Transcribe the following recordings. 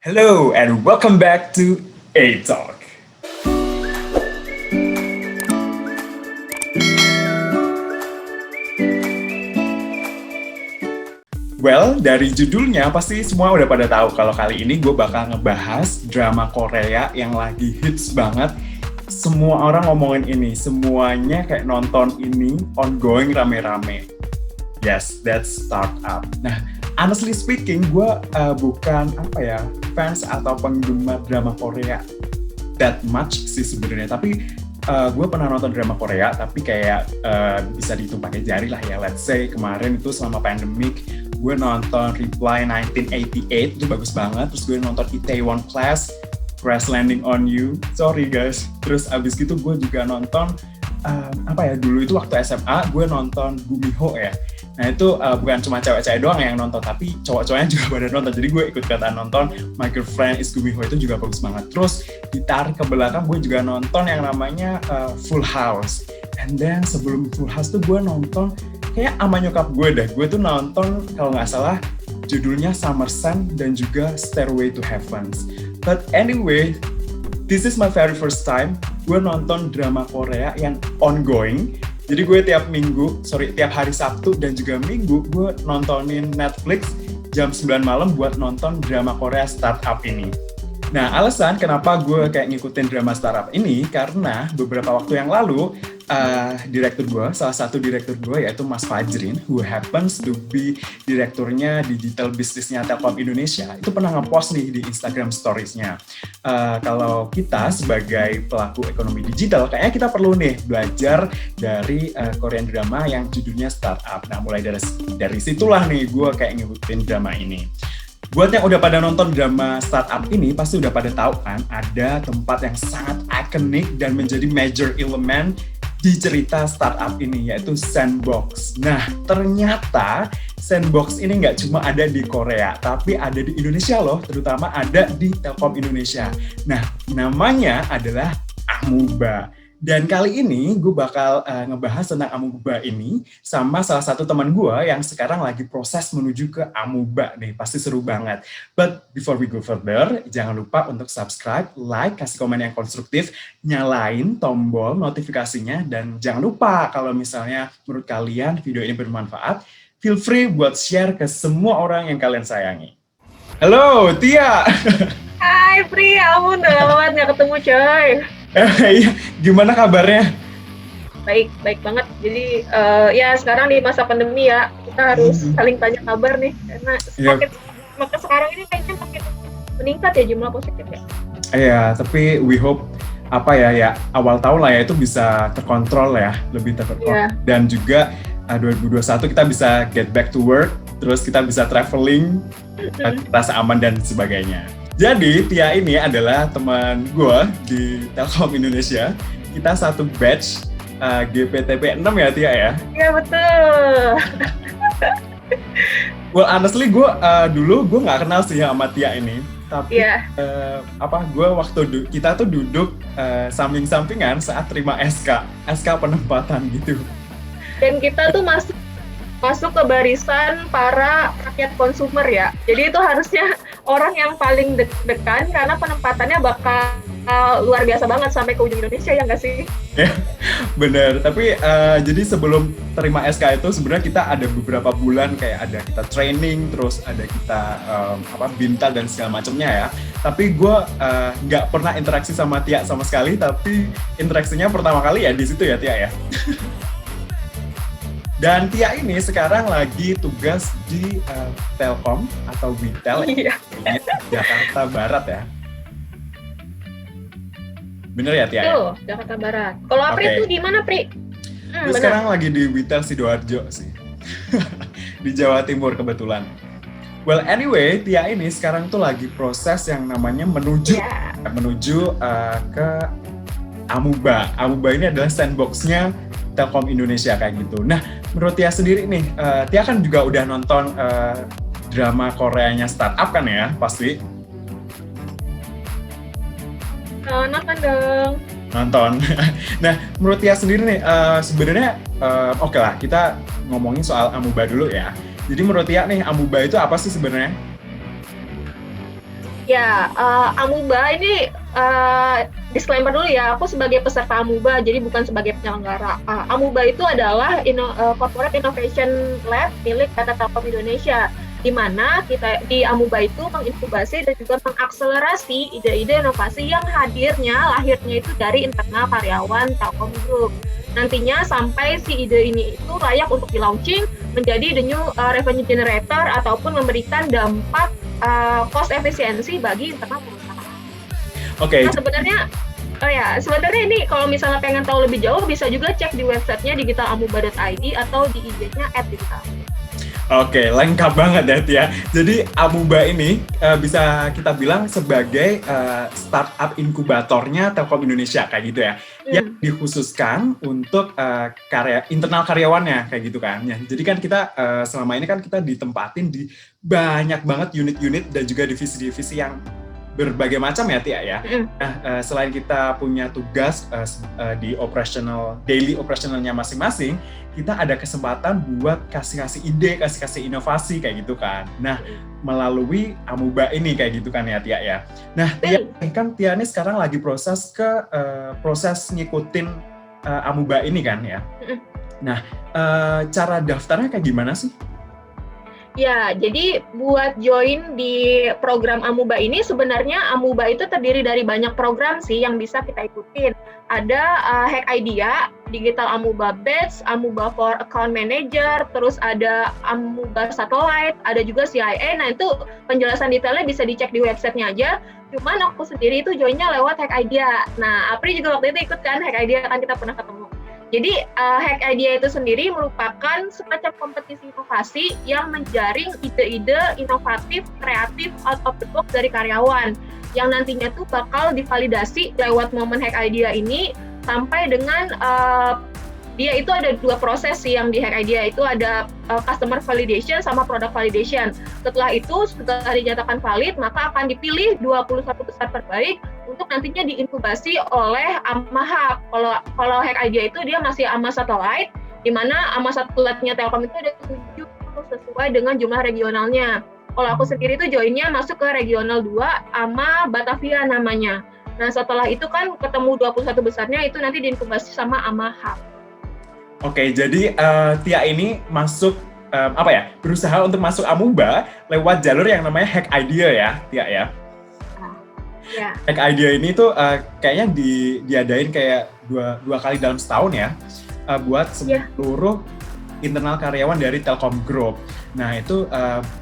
Hello and welcome back to A Talk. Well, dari judulnya pasti semua udah pada tahu kalau kali ini gue bakal ngebahas drama Korea yang lagi hits banget. Semua orang ngomongin ini, semuanya kayak nonton ini ongoing rame-rame. Yes, that's Startup. Nah, honestly speaking, gue bukan fans atau penggemar drama Korea that much sih sebenarnya. Tapi gue pernah nonton drama Korea, tapi kayak bisa dihitung pakai jari lah ya. Let's say kemarin itu selama pandemic, gue nonton Reply 1988, itu bagus banget. Terus gue nonton Itaewon Class, Crash Landing on You. Sorry guys. Terus abis gitu gue juga nonton dulu itu waktu SMA gue nonton Gumiho ya. Nah itu bukan cuma cewek-cewek doang yang nonton, tapi cowok-cowoknya juga pada nonton. Jadi gue ikut ikutan nonton My Girlfriend is Gumiho, itu juga bagus banget. Terus ditarik ke belakang gue juga nonton yang namanya Full House. And then sebelum Full House tuh gue nonton kayak ama nyokap gue deh. Gue tuh nonton kalau nggak salah judulnya Summer Sun dan juga Stairway to Heavens. But anyway, this is my very first time gue nonton drama Korea yang ongoing. Jadi gue tiap hari Sabtu dan juga Minggu gue nontonin Netflix jam 9 malam buat nonton drama Korea Startup ini. Nah, alasan kenapa gue kayak ngikutin drama Startup ini karena beberapa waktu yang lalu salah satu direktur gue yaitu Mas Fajrin, who happens to be direkturnya digital bisnisnya Telkom Indonesia, itu pernah nge-post nih di Instagram Stories-nya. Kalau kita sebagai pelaku ekonomi digital, kayaknya kita perlu nih belajar dari Korean drama yang judulnya Startup. Nah, mulai dari situlah nih gue kayak ngikutin drama ini. Buat yang udah pada nonton drama Startup ini, pasti udah pada tahu kan, ada tempat yang sangat ikonik dan menjadi major element di cerita Startup ini, yaitu Sandbox. Nah, ternyata Sandbox ini nggak cuma ada di Korea, tapi ada di Indonesia loh, terutama ada di Telkom Indonesia. Nah, namanya adalah Amuba. Dan kali ini gue bakal ngebahas tentang Amuba ini sama salah satu teman gue yang sekarang lagi proses menuju ke Amuba nih. Pasti seru banget. But before we go further, jangan lupa untuk subscribe, like, kasih komen yang konstruktif, nyalain tombol notifikasinya, dan jangan lupa kalau misalnya menurut kalian video ini bermanfaat, feel free buat share ke semua orang yang kalian sayangi. Halo, Tia! Hai Pri, ampun udah lama banget gak ketemu coy. Iya, gimana kabarnya? Baik banget. Jadi ya sekarang di masa pandemi ya, kita harus saling tanya kabar nih. Karena makin sekarang ini kayaknya makin meningkat ya jumlah positif ya. Iya, tapi we hope awal tahun lah ya itu bisa terkontrol ya, lebih terkontrol. Yeah. Dan juga 2021 kita bisa get back to work, terus kita bisa traveling, rasa aman dan sebagainya. Jadi Tia ini adalah teman gue di Telkom Indonesia. Kita satu batch GPTP 6 ya Tia ya? Iya betul. Well honestly gue dulu gue nggak kenal sih sama Tia ini. Tapi kita tuh duduk samping-sampingan saat terima SK penempatan gitu. Dan kita tuh masuk ke barisan para rakyat konsumer ya. Jadi itu harusnya orang yang paling deg-degan karena penempatannya bakal luar biasa banget sampai ke ujung Indonesia, ya nggak sih? Ya, bener. Tapi jadi sebelum terima SK itu sebenarnya kita ada beberapa bulan kayak ada kita training, terus ada kita binta dan segala macamnya ya. Tapi gue nggak pernah interaksi sama Tia sama sekali, tapi interaksinya pertama kali ya di situ ya Tia ya. Dan Tia ini sekarang lagi tugas di Telkom atau Witel, Jakarta Barat ya. Bener ya Tia? Tuh, ya? Jakarta Barat. Kalau Apri itu gimana Pri? Gue sekarang lagi di Witel Sidoarjo sih. Di Jawa Timur kebetulan. Well anyway, Tia ini sekarang tuh lagi proses yang namanya menuju ke Amuba. Amuba ini adalah sandbox-nya Telkom Indonesia kayak gitu. Nah, menurut Tia sendiri nih, Tia kan juga udah nonton drama Koreanya Startup kan ya, pasti? Nonton dong. Nonton. Nah, menurut Tia sendiri nih, sebenarnya oke lah, kita ngomongin soal Amuba dulu ya. Jadi menurut Tia nih, Amuba itu apa sih sebenarnya? Ya, Amuba ini disclaimer dulu ya, aku sebagai peserta Amuba, jadi bukan sebagai penyelenggara. Amuba itu adalah Corporate Innovation Lab milik PT Telkom Indonesia, di mana kita di Amuba itu menginkubasi dan juga mengakselerasi ide-ide inovasi yang lahirnya itu dari internal karyawan Telkom Group. Nantinya sampai si ide ini itu layak untuk di-launching menjadi the new revenue generator ataupun memberikan dampak cost efisiensi bagi internal perusahaan. Oke. Nah, sebenarnya ini kalau misalnya pengen tahu lebih jauh bisa juga cek di websitenya digitalamuba.id atau di IG-nya @digital. Oke, lengkap banget ya Tia. Jadi Amuba ini bisa kita bilang sebagai startup inkubatornya Telkom Indonesia kayak gitu ya, yang dikhususkan untuk internal karyawannya kayak gitu kan. Ya, jadi kan kita selama ini kan kita ditempatin di banyak banget unit-unit dan juga divisi-divisi yang berbagai macam ya Tia ya. Nah, selain kita punya tugas di daily operationalnya masing-masing, kita ada kesempatan buat kasih ide, kasih inovasi kayak gitu kan. Nah, melalui Amuba ini kayak gitu kan ya Tia ya. Nah, Tia kan Tia ini sekarang lagi proses ngikutin Amuba ini kan ya. Nah, cara daftarnya kayak gimana sih? Ya, jadi buat join di program Amuba ini sebenarnya Amuba itu terdiri dari banyak program sih yang bisa kita ikutin. Ada Hack Idea, Digital Amuba Batch, Amuba for Account Manager, terus ada Amuba Satellite, ada juga CIA. Nah, itu penjelasan detailnya bisa dicek di websitenya aja. Cuman aku sendiri itu joinnya lewat Hack Idea. Nah, Apri juga waktu itu ikut kan Hack Idea, kan kita pernah ketemu. Jadi Hack Idea itu sendiri merupakan semacam kompetisi inovasi yang menjaring ide-ide inovatif, kreatif, out of the box dari karyawan yang nantinya tuh bakal divalidasi lewat momen Hack Idea ini sampai dengan dia itu ada 2 proses sih yang di Hack Idea itu ada customer validation sama product validation. Setelah itu, setelah dinyatakan valid, maka akan dipilih 21 besar terbaik untuk nantinya diinkubasi oleh AMA-Hub. Kalau Hack Idea itu dia masih AMA Satellite, di mana AMA Satellite-nya Telkom itu ada 7 sesuai dengan jumlah regionalnya. Kalau aku sendiri itu joinnya masuk ke regional 2, AMA Batavia namanya. Nah, setelah itu kan ketemu 21 besarnya itu nanti diinkubasi sama AMA-Hub. Oke, jadi Tia ini masuk berusaha untuk masuk Amuba lewat jalur yang namanya Hack Idea ya, Tia ya. Yeah. Hack Idea ini tuh kayaknya diadain kayak dua kali dalam setahun ya, buat seluruh internal karyawan dari Telkom Group. Nah itu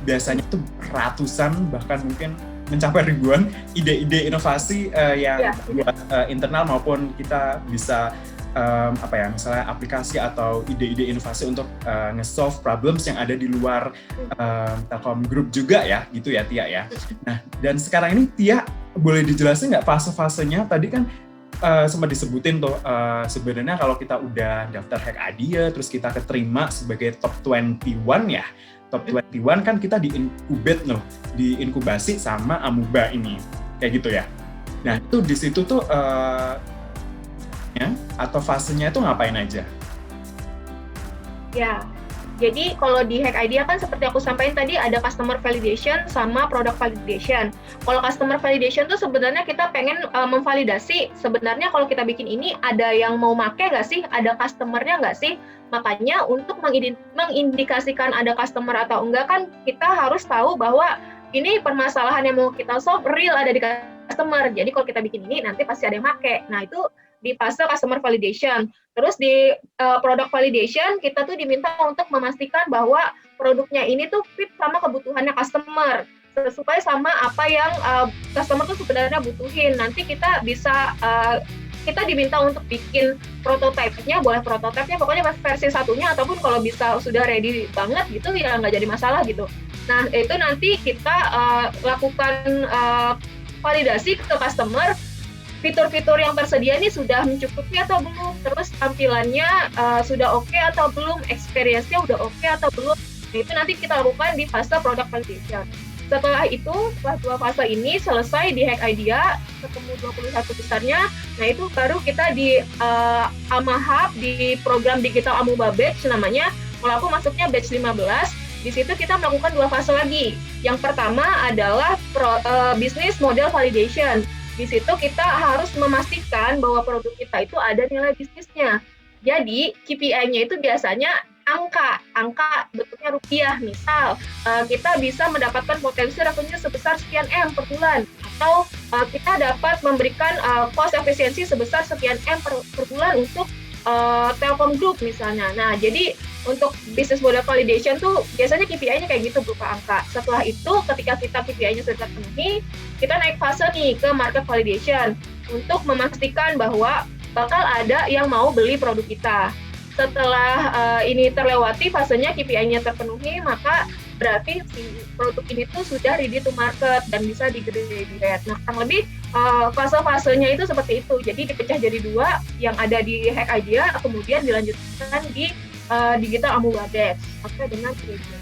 biasanya tuh ratusan bahkan mungkin mencapai ribuan ide-ide inovasi yang buat internal maupun kita bisa misalnya aplikasi atau ide-ide inovasi untuk nge-solve problems yang ada di luar Telkom Group juga ya, gitu ya Tia ya. Nah, dan sekarang ini Tia boleh dijelasin nggak fase-fasenya? Tadi kan sempat disebutin tuh sebenarnya kalau kita udah daftar Hack Idea terus kita keterima sebagai top 21 ya. Top 21 kan kita diinkubasi sama Amuba ini. Kayak gitu ya. Nah, itu di situ tuh atau fasenya itu ngapain aja? Ya, jadi kalau di Hack Idea kan seperti aku sampaikan tadi ada customer validation sama product validation. Kalau customer validation tuh sebenarnya kita pengen memvalidasi sebenarnya kalau kita bikin ini ada yang mau make nggak sih, ada customer-nya nggak sih. Makanya untuk mengindikasikan ada customer atau enggak kan kita harus tahu bahwa ini permasalahan yang mau kita solve real ada di customer. Jadi kalau kita bikin ini nanti pasti ada yang make. Nah itu di fase customer validation. Terus di product validation kita tuh diminta untuk memastikan bahwa produknya ini tuh fit sama kebutuhannya customer, sesuai sama apa yang customer tuh sebenarnya butuhin. Nanti kita bisa kita diminta untuk bikin prototipenya, boleh prototipenya pokoknya versi 1-nya ataupun kalau bisa sudah ready banget gitu ya nggak jadi masalah gitu. Nah itu nanti kita lakukan validasi ke customer. Fitur-fitur yang tersedia ini sudah mencukupi atau belum, terus tampilannya sudah oke atau belum, experience-nya udah oke atau belum. Nah, itu nanti kita lakukan di fase product validation. Setelah itu, setelah 2 fase ini selesai di Hack Idea, ketemu 21 besarnya, nah itu baru kita di AMA-Hub, di program Digital Amuba Batch namanya. Kalau aku masuknya batch 15, Di situ kita melakukan 2 fase lagi. Yang pertama adalah business model validation. Di situ kita harus memastikan bahwa produk kita itu ada nilai bisnisnya. Jadi KPI-nya itu biasanya angka bentuknya rupiah. Misal kita bisa mendapatkan potensi revenue sebesar sekian M per bulan, atau kita dapat memberikan cost efisiensi sebesar sekian M per bulan untuk Telkom Group misalnya. Nah, jadi untuk business model validation tuh biasanya KPI-nya kayak gitu berupa angka. Setelah itu, ketika kita KPI-nya sudah terpenuhi, kita naik fase nih ke market validation untuk memastikan bahwa bakal ada yang mau beli produk kita. Setelah ini terlewati fasenya, KPI-nya terpenuhi, maka berarti si produk ini tuh sudah ready to market dan bisa di-grade. Nah, kurang lebih fase-fasenya itu seperti itu. Jadi dipecah jadi 2, yang ada di Hack Idea, kemudian dilanjutkan di Digital Amuba Dex sampai dengan training.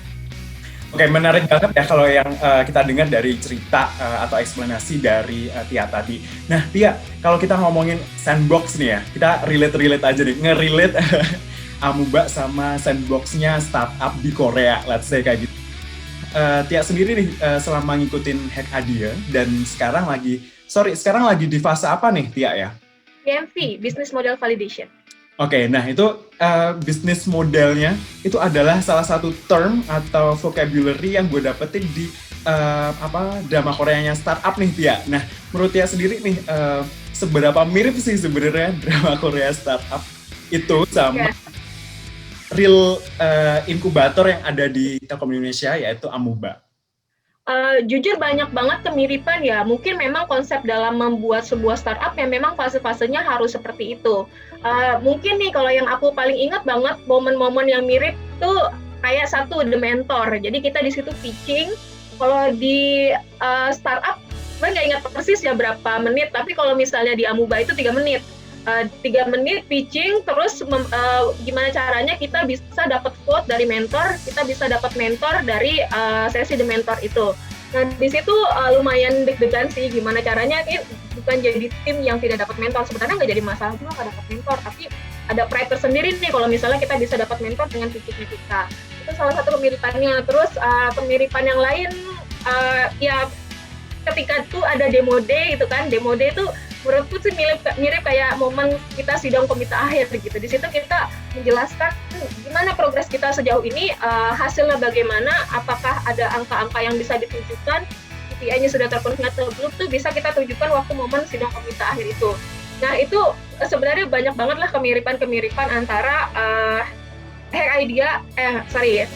Oke, menarik banget ya kalau yang kita dengar dari cerita atau eksplanasi dari Tia tadi. Nah, Tia, kalau kita ngomongin sandbox nih ya, kita relate aja nih, nge-relate Amuba sama sandbox-nya startup di Korea, let's say kayak gitu. Tia sendiri nih selama ngikutin Hack Idea dan sekarang lagi di fase apa nih Tia ya? BMV, Business Model Validation. Oke, nah itu business modelnya itu adalah salah satu term atau vocabulary yang gue dapetin di drama Koreanya startup nih Tia. Nah, menurut Tia sendiri nih seberapa mirip sih sebenarnya drama Korea startup itu sama real inkubator yang ada di Telkom Indonesia yaitu Amuba? Jujur banyak banget kemiripan ya. Mungkin memang konsep dalam membuat sebuah startup yang memang fase-fasenya harus seperti itu. Mungkin nih kalau yang aku paling ingat banget momen-momen yang mirip tuh kayak satu The Mentor. Jadi kita di situ pitching. Kalau di startup, gue nggak ingat persis ya berapa menit. Tapi kalau misalnya di Amuba itu 3 menit. 3 menit pitching, terus gimana caranya kita bisa dapat quote dari mentor, kita bisa dapat mentor dari sesi The Mentor itu. Nah, di situ lumayan deg-degan sih gimana caranya, bukan jadi tim yang tidak dapat mentor. Sebenarnya nggak jadi masalah juga nggak dapat mentor, tapi ada pride tersendiri nih kalau misalnya kita bisa dapat mentor dengan pitchingnya kita. Itu salah satu kemiripannya. Terus kemiripan yang lain, ya ketika itu ada demo day itu kan, demo day itu menurutku sih mirip kayak momen kita sidang komite akhir gitu. Di situ kita menjelaskan gimana progres kita sejauh ini, hasilnya bagaimana, apakah ada angka-angka yang bisa ditunjukkan, KPI-nya sudah terpenuhi atau belum, tuh bisa kita tunjukkan waktu momen sidang komite akhir itu. Nah, itu sebenarnya banyak banget lah kemiripan antara Hack Idea,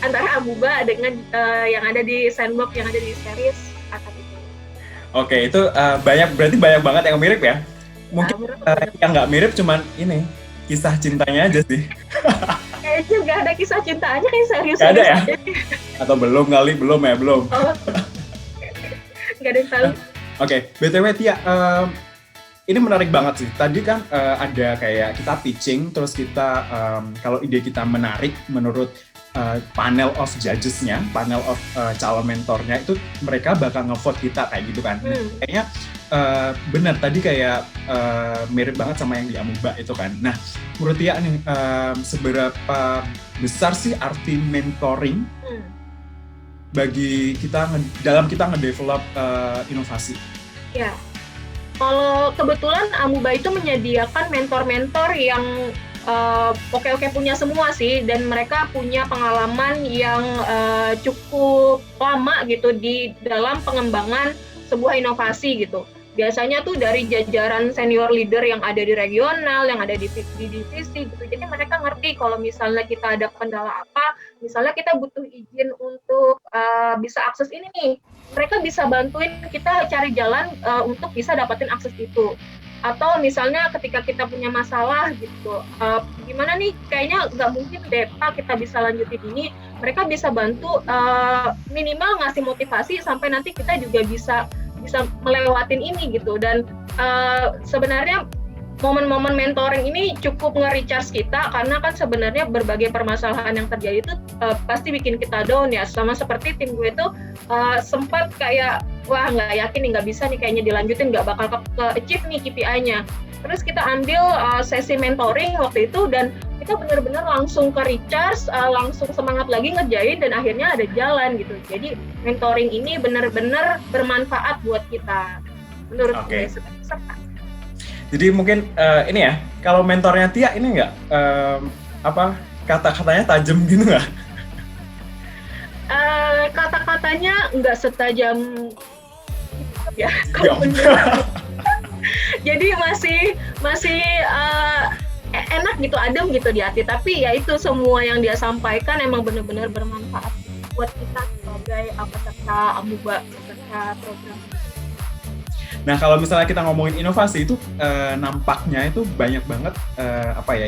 antara Amuba dengan yang ada di Sandbox, yang ada di series atau Oke, itu berarti banyak banget yang mirip ya. Mungkin yang nggak mirip cuman ini, kisah cintanya aja sih. Kayaknya nggak ada kisah cintanya yang serius. Nggak ada ya? Atau belum kali, belum. Oh. Nggak ada yang tahu. Oke, BTW Tia, ini menarik banget sih. Tadi kan ada kayak kita pitching, terus kita kalau ide kita menarik menurut panel of judges-nya, panel of calon mentornya, itu mereka bakal nge-vote kita kayak gitu kan. Kayaknya benar tadi kayak mirip banget sama yang di Amuba itu kan. Nah, menurut Tia nih, seberapa besar sih arti mentoring bagi kita dalam kita nge-develop inovasi? Ya, kalau kebetulan Amuba itu menyediakan mentor-mentor yang oke punya semua sih, dan mereka punya pengalaman yang cukup lama gitu di dalam pengembangan sebuah inovasi gitu. Biasanya tuh dari jajaran senior leader yang ada di regional, yang ada di divisi gitu. Jadi mereka ngerti kalau misalnya kita ada kendala apa, misalnya kita butuh izin untuk bisa akses ini nih, mereka bisa bantuin kita cari jalan untuk bisa dapetin akses itu. Atau misalnya ketika kita punya masalah gitu, gimana nih, kayaknya nggak mungkin deh Pak kita bisa lanjutin ini, mereka bisa bantu minimal ngasih motivasi sampai nanti kita juga bisa melewatin ini gitu. Dan sebenarnya momen-momen mentoring ini cukup nge-recharge kita, karena kan sebenarnya berbagai permasalahan yang terjadi itu pasti bikin kita down ya. Sama seperti tim gue itu sempat kayak wah nggak yakin nih, nggak bisa nih kayaknya dilanjutin, nggak bakal ke-achieve nih KPI-nya. Terus kita ambil sesi mentoring waktu itu, dan kita benar-benar langsung ke recharge, langsung semangat lagi ngerjain dan akhirnya ada jalan gitu. Jadi mentoring ini benar-benar bermanfaat buat kita menurut gue serta. Jadi mungkin ini ya, kalau mentornya Tia ini nggak kata-katanya tajam gitu nggak? Kata-katanya nggak setajam ya. Jadi masih enak gitu, adem gitu di hati. Tapi ya itu semua yang dia sampaikan emang benar-benar bermanfaat buat kita sebagai peserta Amuba, peserta program. Nah, kalau misalnya kita ngomongin inovasi itu nampaknya itu banyak banget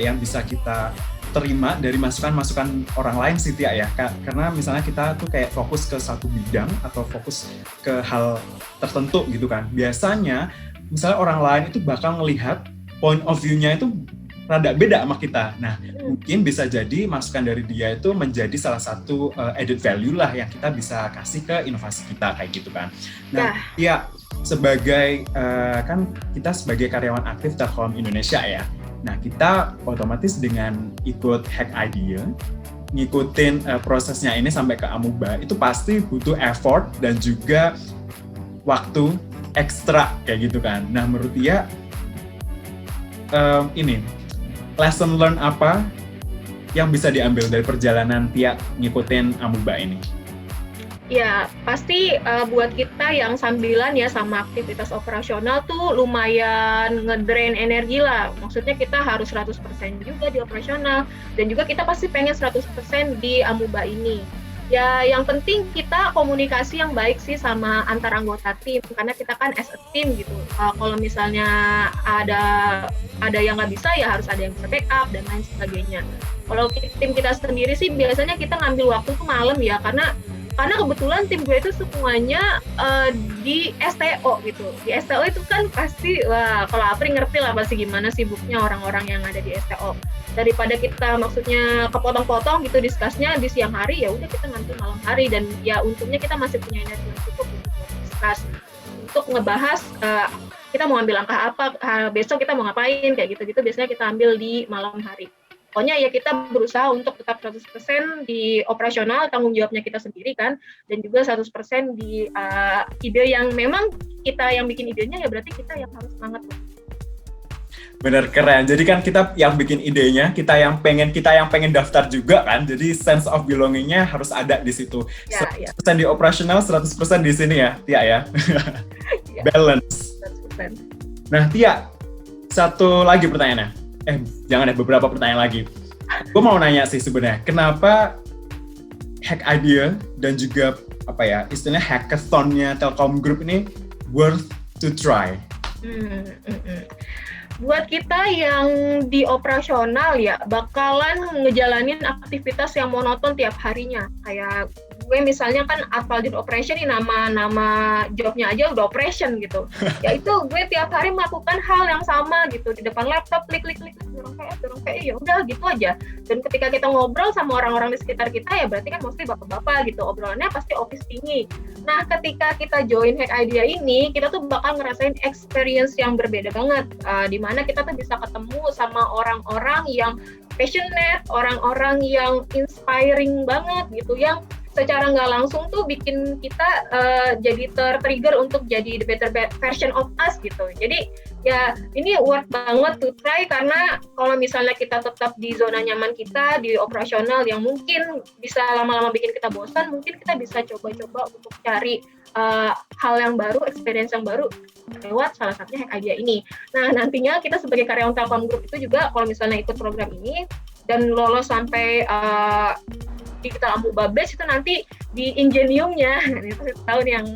yang bisa kita terima dari masukan-masukan orang lain sih Tia ya. Karena misalnya kita tuh kayak fokus ke satu bidang atau fokus ke hal tertentu gitu kan. Biasanya misalnya orang lain itu bakal ngelihat point of view-nya itu rada beda sama kita. Nah, mungkin bisa jadi masukan dari dia itu menjadi salah satu added value lah yang kita bisa kasih ke inovasi kita kayak gitu kan. Nah, ya sebagai kan kita sebagai karyawan aktif Telkom Indonesia ya. Nah, kita otomatis dengan ikut Hack Idea, ngikutin prosesnya ini sampai ke Amuba, itu pasti butuh effort dan juga waktu ekstra kayak gitu kan. Nah, menurut dia ini lesson learn apa yang bisa diambil dari perjalanan Tia ngikutin Amuba ini? Ya, pasti buat kita yang sambilan ya sama aktivitas operasional tuh lumayan ngedrain energi lah. Maksudnya kita harus 100% juga di operasional dan juga kita pasti pengen 100% di Amuba ini. Ya, yang penting kita komunikasi yang baik sih sama antar anggota tim, karena kita kan as a team gitu. Kalau misalnya ada yang nggak bisa, ya harus ada yang bisa backup dan lain sebagainya. Kalau tim kita sendiri sih biasanya kita ngambil waktu tuh malam ya, karena kebetulan tim gue itu semuanya di STO gitu. Di STO itu kan pasti, kalau Apri ngerti lah pasti gimana sibuknya orang-orang yang ada di STO. Daripada kita maksudnya kepotong-potong gitu diskusnya di siang hari, ya udah kita ngantuk malam hari. Dan ya untungnya kita masih punya energi yang cukup untuk diskus, untuk ngebahas kita mau ambil langkah apa, besok kita mau ngapain, kayak gitu-gitu biasanya kita ambil di malam hari. Pokoknya ya kita berusaha untuk tetap 100% di operasional, tanggung jawabnya kita sendiri kan, dan juga 100% di ide yang memang kita yang bikin idenya, ya berarti kita yang harus semangat. Bener, keren. Jadi kan kita yang bikin idenya, kita yang pengen daftar juga kan. Jadi sense of belonging-nya harus ada di situ. Ya, 100% di operasional, 100% di sini ya, Tia ya. Ya. Balance. 100%. Nah, Tia, satu lagi pertanyaannya. Jangan ada beberapa pertanyaan lagi. Gue mau nanya sih sebenarnya, kenapa Hack Idea dan juga istilahnya hackathon-nya Telkom Group ini worth to try? Buat kita yang di operasional ya bakalan ngejalanin aktivitas yang monoton tiap harinya. Kayak gue misalnya kan Advaldir Operation nih, nama jobnya aja udah operation gitu. Ya itu gue tiap hari melakukan hal yang sama gitu di depan laptop, klik, dorong PE, ya udah gitu aja. Dan ketika kita ngobrol sama orang-orang di sekitar kita, ya berarti kan mostly bapak-bapak gitu, obrolannya pasti office tinggi. Nah, ketika kita join Hack Idea ini, kita tuh bakal ngerasain experience yang berbeda banget, di mana kita tuh bisa ketemu sama orang-orang yang passionate, orang-orang yang inspiring banget gitu, yang secara nggak langsung tuh bikin kita jadi ter-trigger untuk jadi the better version of us gitu. Jadi ya ini worth banget to try, karena kalau misalnya kita tetap di zona nyaman kita di operasional yang mungkin bisa lama-lama bikin kita bosan, mungkin kita bisa coba-coba untuk cari hal yang baru, experience yang baru lewat salah satunya Hack Idea ini. Nah, nantinya kita sebagai karyawan Telkom Group itu juga kalau misalnya ikut program ini dan lolos sampai digital Amuba Batch, itu nanti di Ingeniumnya, itu tahu nih yang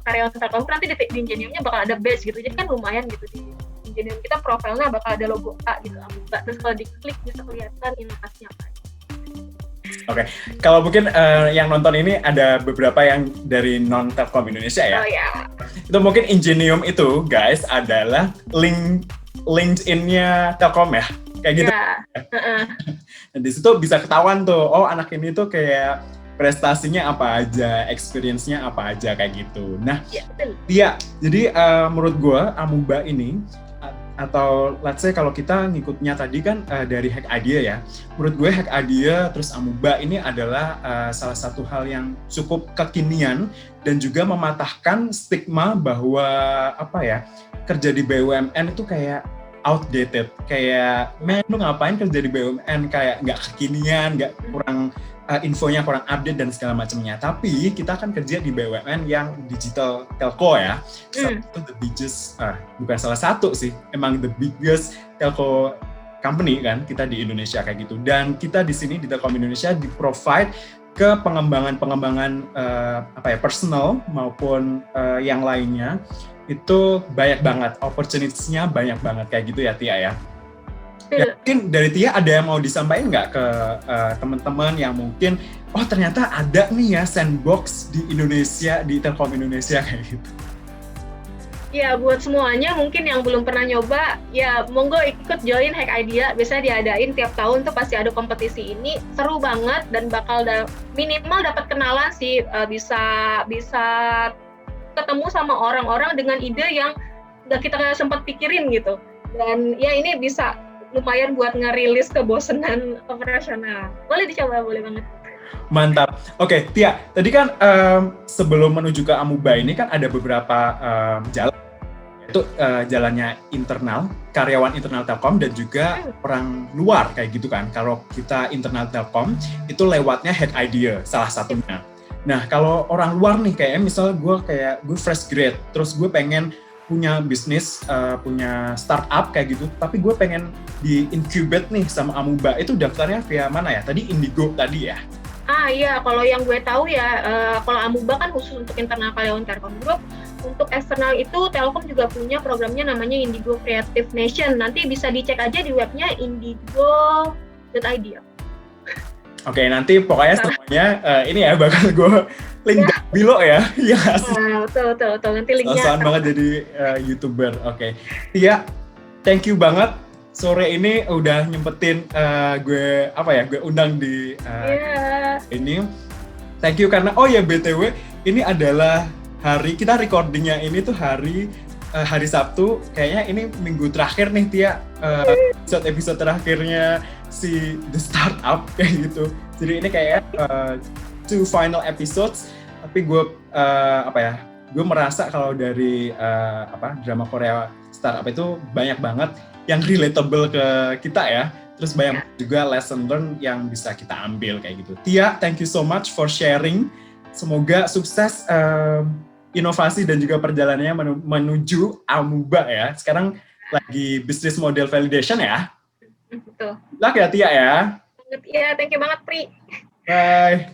karyawan Telkom nanti di Ingeniumnya bakal ada batch gitu, jadi kan lumayan gitu di Ingenium kita profilnya bakal ada logo A gitu Amuba, terus kalau diklik bisa kelihatan inovasinya apa. Oke, kalau mungkin yang nonton ini ada beberapa yang dari non Telkom Indonesia ya. Oh ya. Itu mungkin Ingenium itu guys adalah LinkedIn-nya Telkom ya. Kayak gitu. Dan di situ bisa ketahuan tuh, oh anak ini tuh kayak prestasinya apa aja, experience-nya apa aja kayak gitu. Nah, Tia, jadi menurut gue Amuba ini atau let's say kalau kita ngikutnya tadi kan dari Hack Idea ya. Menurut gue Hack Idea terus Amuba ini adalah salah satu hal yang cukup kekinian dan juga mematahkan stigma bahwa apa ya, kerja di BUMN itu kayak outdated, kayak men lu ngapain kerja di BUMN, kayak nggak kekinian, nggak kurang infonya kurang update dan segala macamnya. Tapi kita kan kerja di BUMN yang digital telco ya. Salah satu the biggest, bukan salah satu sih, emang the biggest telco company kan kita di Indonesia kayak gitu. Dan kita di sini di Telkom Indonesia di provide ke pengembangan apa ya, personal maupun yang lainnya itu banyak banget, opportunities-nya banyak banget kayak gitu ya Tia ya. Ya, mungkin dari Tia ada yang mau disampaikan nggak ke teman-teman yang mungkin oh ternyata ada nih ya sandbox di Indonesia, di Telkom Indonesia kayak gitu. Ya buat semuanya mungkin yang belum pernah nyoba, ya monggo ikut join Hack Idea. Biasanya diadain tiap tahun tuh pasti ada kompetisi ini, seru banget dan bakal minimal dapat kenalan sih, bisa ketemu sama orang-orang dengan ide yang nggak kita sempat pikirin gitu. Dan ya ini bisa lumayan buat ngerilis kebosanan operasional. Boleh dicoba, boleh banget. Mantap. Oke, Tia, tadi kan sebelum menuju ke Amuba ini kan ada beberapa jalan. Itu jalannya internal, karyawan internal Telkom dan juga orang luar kayak gitu kan. Kalau kita internal Telkom, itu lewatnya Hack Idea, salah satunya. Nah, kalau orang luar nih, kayak misalnya gue fresh grade, terus gue pengen punya bisnis, punya startup kayak gitu, tapi gue pengen di-incubate nih sama Amuba, itu daftarnya via mana ya? Tadi Indigo tadi ya? Iya, kalau yang gue tahu ya, kalau Amuba kan khusus untuk internal karyawan Telkom Group, untuk eksternal itu Telkom juga punya programnya namanya Indigo Creative Nation, nanti bisa dicek aja di webnya indigo.id. Oke, nanti pokoknya semuanya ini ya bakal gue link below ya. Iya. Betul. Nanti linknya. Soal banget jadi YouTuber. Oke. Tia, thank you banget. Sore ini udah nyempetin gue undang di ini. Thank you karena BTW ini adalah hari kita recordingnya ini tuh hari Sabtu. Kayaknya ini minggu terakhir nih Tia, episode terakhirnya si The Startup kayak gitu. Jadi ini kayak 2 final episodes. Tapi gue gue merasa kalau dari drama Korea Startup itu banyak banget yang relatable ke kita ya. Terus banyak juga lesson learn yang bisa kita ambil kayak gitu. Tia, thank you so much for sharing. Semoga sukses inovasi dan juga perjalanannya menuju Amuba ya. Sekarang lagi business model validation ya. Betul. Luck ya Tia ya. Iya, thank you banget Pri. Bye.